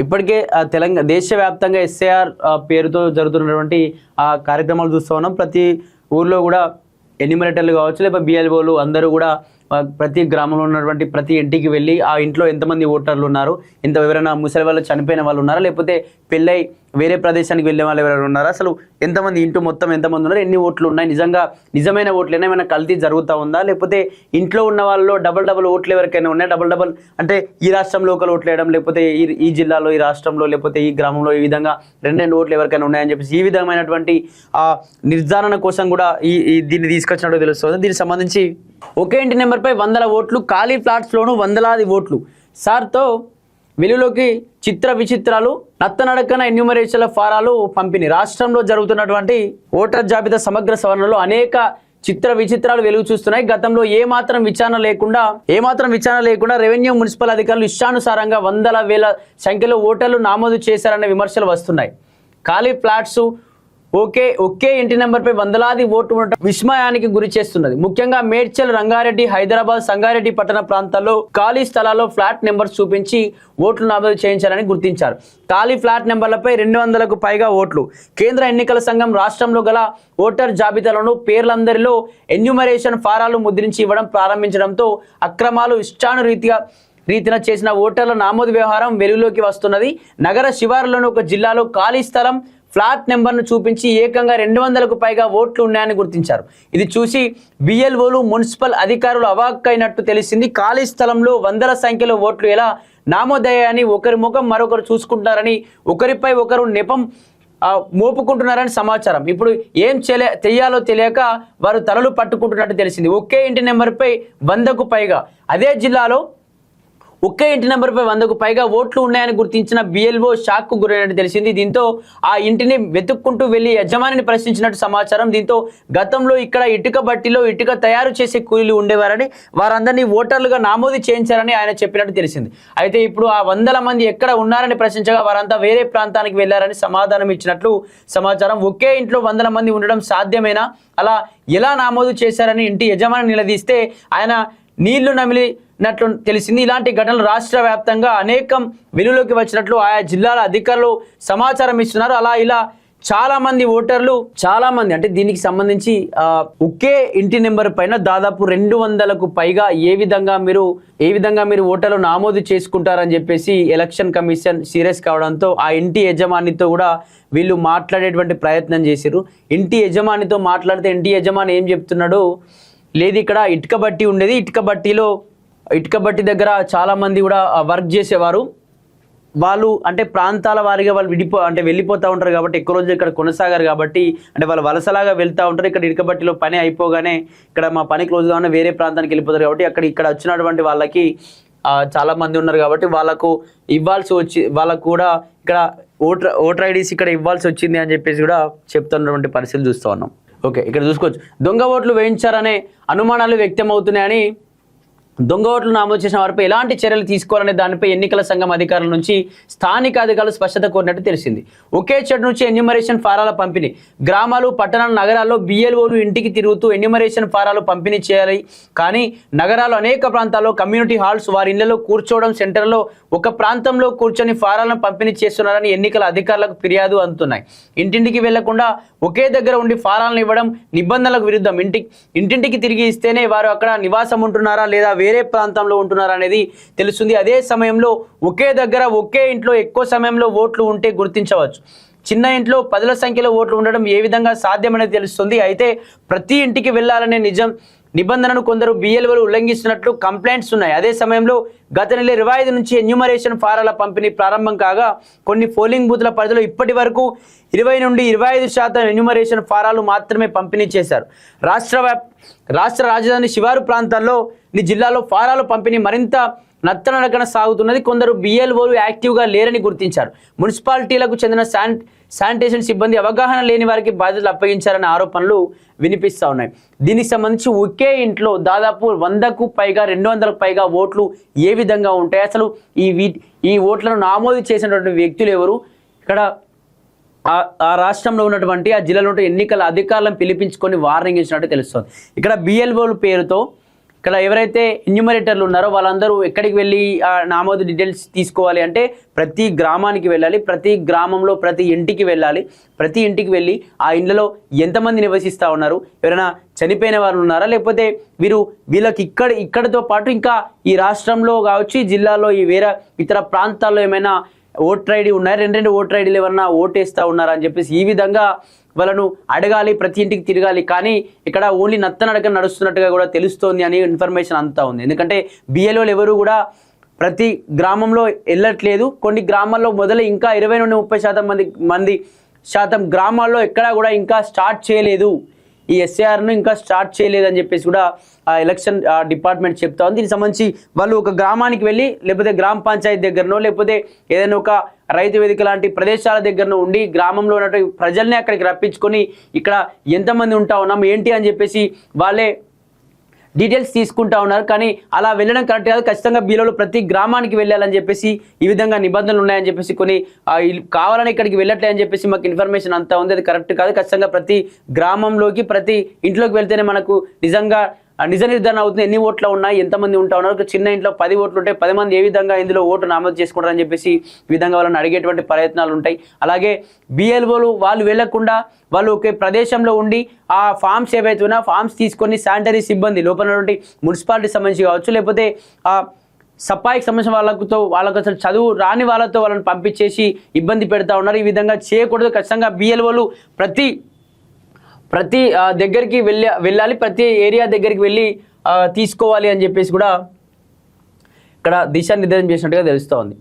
ఇప్పటికే తెలంగాణ దేశవ్యాప్తంగా ఎస్ఐఆర్ పేరుతో జరుగుతున్నటువంటి ఆ కార్యక్రమాలు చూస్తూ ఉన్నాం. ప్రతి ఊర్లో కూడా ఎన్యూమరేటర్లు కావచ్చు లేకపోతే బిఎల్ఓలు అందరూ కూడా ప్రతి గ్రామంలో ఉన్నటువంటి ప్రతి ఇంటికి వెళ్ళి ఆ ఇంట్లో ఎంతమంది ఓటర్లు ఉన్నారు, ఎవరైనా ముసలి వాళ్ళు చనిపోయిన వాళ్ళు ఉన్నారా, లేకపోతే పెళ్ళై వేరే ప్రదేశానికి వెళ్ళే వాళ్ళు ఎవరైనా ఉన్నారా, అసలు ఎంతమంది ఇంటూ మొత్తం ఎంతమంది ఉన్నారు, ఎన్ని ఓట్లు ఉన్నాయి, నిజమైన ఓట్లు ఏమైనా కల్తీ జరుగుతూ ఉందా, లేకపోతే ఇంట్లో ఉన్న వాళ్ళలో డబల్ ఓట్లు ఎవరికైనా ఉన్నాయి, డబల్ అంటే ఈ రాష్ట్రంలో ఒకరు ఓట్లు వేయడం, లేకపోతే ఈ జిల్లాలో ఈ రాష్ట్రంలో లేకపోతే ఈ గ్రామంలో ఈ విధంగా రెండు ఓట్లు ఎవరికైనా ఉన్నాయని చెప్పేసి ఈ విధమైనటువంటి నిర్ధారణ కోసం కూడా దీన్ని తీసుకొచ్చినట్టు తెలుస్తుంది. దీనికి సంబంధించి ఒకే ఇంటి నెంబర్పై 100 ఓట్లు, ఖాళీ ఫ్లాట్స్లోనూ వందలాది ఓట్లు, సార్తో వెలుగులోకి చిత్ర విచిత్రాలు, నత్తనడకన ఎన్యూమరేషన్ల ఫారాలు పంపిణీ. రాష్ట్రంలో జరుగుతున్నటువంటి ఓటర్ జాబితా సమగ్ర సవరణలో అనేక చిత్ర విచిత్రాలు వెలుగు చూస్తున్నాయి. గతంలో ఏమాత్రం విచారణ లేకుండా రెవెన్యూ మున్సిపల్ అధికారులు ఇష్టానుసారంగా వందల వేల సంఖ్యలో ఓటర్లు నమోదు చేశారనే విమర్శలు వస్తున్నాయి. ఖాళీ ఫ్లాట్స్ ఒకే ఇంటి నెంబర్పై వందలాది ఓట్లు ఉండటం విస్మయానికి గురి చేస్తున్నది. ముఖ్యంగా మేడ్చల్, రంగారెడ్డి, హైదరాబాద్, సంగారెడ్డి పట్టణ ప్రాంతాల్లో ఖాళీ స్థలాల్లో ఫ్లాట్ నెంబర్స్ చూపించి ఓట్లు నమోదు చేయించాలని గుర్తించారు. ఖాళీ ఫ్లాట్ నెంబర్లపై 200కు పైగా ఓట్లు. కేంద్ర ఎన్నికల సంఘం రాష్ట్రంలో గల ఓటర్ జాబితాలను పేర్లందరిలో ఎన్యూమరేషన్ ఫారాలు ముద్రించి ఇవ్వడం ప్రారంభించడంతో అక్రమాలు రీతిన చేసిన ఓటర్ల నమోదు వ్యవహారం వెలుగులోకి వస్తున్నది. నగర శివారులోని ఒక జిల్లాలో ఖాళీ స్థలం ఫ్లాట్ నెంబర్ను చూపించి ఏకంగా 200కు పైగా ఓట్లు ఉన్నాయని గుర్తించారు. ఇది చూసి బిఎల్ఓలు, మున్సిపల్ అధికారులు అవాక్కైనట్టు తెలిసింది. ఖాళీ స్థలంలో వందల సంఖ్యలో ఓట్లు ఎలా నమోదయ్యాయని ఒకరి ముఖం మరొకరు చూసుకుంటారని, ఒకరిపై ఒకరు నెపం మోపుకుంటున్నారని సమాచారం. ఇప్పుడు ఏం చెయ్యాలో తెలియక వారు తలలు పట్టుకుంటున్నట్టు తెలిసింది. ఒకే ఇంటి నెంబర్పై 100కు పైగా, అదే జిల్లాలో ఒకే ఇంటి నెంబర్పై 100కు పైగా ఓట్లు ఉన్నాయని గుర్తించిన బిఎల్ఓ షాక్కు గురైనట్టు తెలిసింది. దీంతో ఆ ఇంటిని వెతుక్కుంటూ వెళ్లి యజమానిని ప్రశ్నించినట్టు సమాచారం. దీంతో గతంలో ఇక్కడ ఇటుక బట్టిలో ఇటుక తయారు చేసే కూలీలు ఉండేవారని, వారందరినీ ఓటర్లుగా నమోదు చేయించారని ఆయన చెప్పినట్టు తెలిసింది. అయితే ఇప్పుడు ఆ 100 మంది ఎక్కడ ఉన్నారని ప్రశ్నించగా వారంతా వేరే ప్రాంతానికి వెళ్లారని సమాధానం ఇచ్చినట్లు సమాచారం. ఒకే ఇంట్లో 100 మంది ఉండడం సాధ్యమేనా, అలా ఎలా నమోదు చేశారని ఇంటి యజమాని నిలదీస్తే ఆయన నీళ్లు నమిలినట్లు తెలిసింది. ఇలాంటి ఘటనలు రాష్ట్ర వ్యాప్తంగా అనేకం వెలుగులోకి వచ్చినట్లు ఆయా జిల్లాల అధికారులు సమాచారం ఇస్తున్నారు. అలా ఇలా చాలా మంది అంటే దీనికి సంబంధించి ఒకే ఇంటి నెంబర్ పైన దాదాపు 200కు పైగా ఏ విధంగా మీరు ఓటర్లు నమోదు చేసుకుంటారని చెప్పేసి ఎలక్షన్ కమిషన్ సీరియస్ కావడంతో ఆ ఇంటి యజమానితో కూడా వీళ్ళు మాట్లాడేటువంటి ప్రయత్నం చేశారు. ఇంటి యజమానితో మాట్లాడితే ఇంటి యజమాని ఏం చెప్తున్నాడు, లేదు ఇక్కడ ఇటుక బట్టి ఉండేది, ఇటుక బట్టి దగ్గర చాలా మంది కూడా వర్క్ చేసేవారు, వాళ్ళు అంటే ప్రాంతాల వారిగా వాళ్ళు వెళ్ళిపోతూ ఉంటారు కాబట్టి ఎక్కువ రోజులు ఇక్కడ కొనసాగారు కాబట్టి అంటే వాళ్ళు వలసలాగా వెళ్తూ ఉంటారు. ఇక్కడ ఇటుక బట్టిలో పని అయిపోగానే ఇక్కడ మా పని క్లోజ్ కాగానే వేరే ప్రాంతానికి వెళ్ళిపోతారు కాబట్టి ఇక్కడ వచ్చినటువంటి వాళ్ళకి చాలా మంది ఉన్నారు కాబట్టి వాళ్ళకు వాళ్ళకు కూడా ఇక్కడ ఓటర్ ఐడీస్ ఇక్కడ ఇవ్వాల్సి వచ్చింది అని చెప్పేసి కూడా చెప్తున్నటువంటి పరిస్థితులు చూస్తూ ఉన్నాం. ఓకే, ఇక్కడ చూసుకోవచ్చు. దొంగ ఓట్లు వేయించారనే అనుమానాలు వ్యక్తమవుతున్నాయని, దొంగ ఓట్లు నమోదు చేసిన వారిపై ఎలాంటి చర్యలు తీసుకోవాలనే దానిపై ఎన్నికల సంఘం అధికారుల నుంచి స్థానిక అధికారులు స్పష్టత కోరినట్టు తెలిసింది. ఒకే చెడు నుంచి ఎన్యూమరేషన్ ఫారాల పంపిణీ. గ్రామాలు, పట్టణాలు, నగరాల్లో బిఎల్ఓలు ఇంటికి తిరుగుతూ ఎన్యూమరేషన్ ఫారాలు పంపిణీ చేయాలి. కానీ నగరాల్లో అనేక ప్రాంతాల్లో కమ్యూనిటీ హాల్స్, వారి ఇళ్లలో కూర్చోవడం సెంటర్లో ఒక ప్రాంతంలో కూర్చొని ఫారాలను పంపిణీ చేస్తున్నారని ఎన్నికల అధికారులకు ఫిర్యాదు అందుతున్నాయి. ఇంటింటికి వెళ్లకుండా ఒకే దగ్గర ఉండి ఫారాలను ఇవ్వడం నిబంధనలకు విరుద్ధం. ఇంటింటికి తిరిగి ఇస్తేనే వారు అక్కడ నివాసం ఉంటున్నారా లేదా వేరే ప్రాంతంలో ఉంటున్నారా అనేది తెలుస్తుంది. అదే సమయంలో ఒకే దగ్గర ఒకే ఇంట్లో ఎక్కువ సమయంలో ఓట్లు ఉంటే గుర్తించవచ్చు. చిన్న ఇంట్లో 10ల సంఖ్యలో ఓట్లు ఉండడం ఏ విధంగా సాధ్యమనేది తెలుస్తుంది. అయితే ప్రతి ఇంటికి వెళ్లాలనే నిబంధనను కొందరు బిఎల్ఓలు ఉల్లంఘిస్తున్నట్లు కంప్లైంట్స్ ఉన్నాయి. అదే సమయంలో గత నెల 25 నుంచి ఎన్యూమరేషన్ ఫారాల పంపిణీ ప్రారంభం కాగా కొన్ని పోలింగ్ బూత్ల పరిధిలో ఇప్పటి వరకు 20 నుండి 25% ఎన్యూమరేషన్ ఫారాలు మాత్రమే పంపిణీ చేశారు. రాష్ట్ర రాజధాని శివారు ప్రాంతాల్లో జిల్లాలో ఫారాలు పంపిణీ మరింత నత్తనడకన సాగుతున్నది. కొందరు బిఎల్ఓలు యాక్టివ్గా లేరని గుర్తించారు. మున్సిపాలిటీలకు చెందిన శానిటేషన్ సిబ్బంది అవగాహన లేని వారికి బాధ్యతలు అప్పగించారనే ఆరోపణలు వినిపిస్తూ ఉన్నాయి. దీనికి సంబంధించి ఒకే ఇంట్లో దాదాపు 100కు పైగా 200కు పైగా ఓట్లు ఏ విధంగా ఉంటాయి, అసలు ఈ ఓట్లను నమోదు చేసినటువంటి వ్యక్తులు ఎవరు, ఇక్కడ ఆ రాష్ట్రంలో ఉన్నటువంటి ఆ జిల్లాలో ఎన్నికల అధికారులను పిలిపించుకొని వార్నింగ్ ఇచ్చినట్టు తెలుస్తుంది. ఇక్కడ బిఎల్ఓల పేరుతో ఇక్కడ ఎవరైతే ఎన్యూమరేటర్లు ఉన్నారో వాళ్ళందరూ ఎక్కడికి వెళ్ళి నమోదు డీటెయిల్స్ తీసుకోవాలి అంటే ప్రతి గ్రామానికి వెళ్ళాలి, ప్రతి గ్రామంలో ప్రతి ఇంటికి వెళ్ళాలి, ప్రతి ఇంటికి వెళ్ళి ఆ ఇండ్లలో ఎంతమంది నివసిస్తూ ఉన్నారు, ఎవరైనా చనిపోయిన వారు ఉన్నారా, లేకపోతే వీళ్ళకి ఇక్కడితో పాటు ఇంకా ఈ రాష్ట్రంలో కావచ్చు, ఈ జిల్లాలో ఈ వేరే ఇతర ప్రాంతాల్లో ఏమైనా ఓటర్ ఐడి ఉన్నాయి, రెండు ఓటర్ ఐడీలు ఏమన్నా ఓటేస్తూ ఉన్నారా అని చెప్పేసి ఈ విధంగా వాళ్ళను అడగాలి, ప్రతి ఇంటికి తిరగాలి. కానీ ఇక్కడ ఓన్లీ నత్తనడక నడుస్తున్నట్టుగా కూడా తెలుస్తోంది అని ఇన్ఫర్మేషన్ అంతా ఉంది. ఎందుకంటే బిఎల్ఓలు ఎవరు కూడా ప్రతి గ్రామంలో వెళ్ళట్లేదు. కొన్ని గ్రామాల్లో మొదలు ఇంకా 20 నుండి 30% శాతం గ్రామాల్లో ఎక్కడా కూడా ఇంకా స్టార్ట్ చేయలేదు, ఈ ఎస్ఏఆర్ను ఇంకా స్టార్ట్ చేయలేదు అని చెప్పేసి కూడా ఎలక్షన్ డిపార్ట్మెంట్ చెప్తా ఉంది. దీనికి సంబంధించి వాళ్ళు ఒక గ్రామానికి వెళ్ళి లేకపోతే గ్రామ పంచాయతీ దగ్గరనో లేకపోతే ఏదైనా ఒక రైతు వేదిక లాంటి ప్రదేశాల దగ్గరనో ఉండి గ్రామంలో ఉన్నటువంటి ప్రజల్ని అక్కడికి రప్పించుకొని ఇక్కడ ఎంతమంది ఉంటా ఉన్నాం ఏంటి అని చెప్పేసి వాళ్ళే డీటెయిల్స్ తీసుకుంటా ఉన్నారు. కానీ అలా వెళ్ళడం కరెక్ట్ కాదు, ఖచ్చితంగా బీలోలు ప్రతి గ్రామానికి వెళ్ళాలని చెప్పేసి ఈ విధంగా నిబంధనలు ఉన్నాయని చెప్పేసి కొన్ని కావాలని ఇక్కడికి వెళ్ళట్లే అని చెప్పేసి మాకు ఇన్ఫర్మేషన్ అంతా ఉంది. అది కరెక్ట్ కాదు. ఖచ్చితంగా ప్రతి గ్రామంలోకి ప్రతి ఇంట్లోకి వెళ్తేనే మనకు నిజంగా నిజ నిర్ధారణ అవుతుంది, ఎన్ని ఓట్లు ఉన్నాయి, ఎంతమంది ఉంటా ఉన్నారు. ఒక చిన్న ఇంట్లో 10 ఓట్లు ఉంటే 10 మంది ఏ విధంగా ఇందులో ఓటు నమోదు చేసుకుంటారని చెప్పేసి ఈ విధంగా వాళ్ళని అడిగేటువంటి ప్రయత్నాలు ఉంటాయి. అలాగే బిఎల్ఓలు వాళ్ళు వెళ్లకుండా వాళ్ళు ఒకే ప్రదేశంలో ఉండి ఆ ఫామ్స్ ఏవైతే ఉన్నా ఫామ్స్ తీసుకొని శానిటరీ సిబ్బంది లోపల ఉన్నటువంటి మున్సిపాలిటీకి సంబంధించి కావచ్చు, లేకపోతే ఆ సఫాయికి సంబంధించిన వాళ్ళకు అసలు చదువు రాని వాళ్ళతో వాళ్ళని పంపించేసి ఇబ్బంది పెడతా ఉన్నారు. ఈ విధంగా చేయకూడదు. ఖచ్చితంగా బిఎల్ఓలు ప్రతి దగ్గరికి వెళ్ళాలి, ప్రతి ఏరియా దగ్గరికి వెళ్ళి తీసుకోవాలి అని చెప్పేసి కూడా ఇక్కడ దిశానిర్దేశం చేసినట్టుగా తెలుస్తూ ఉంది.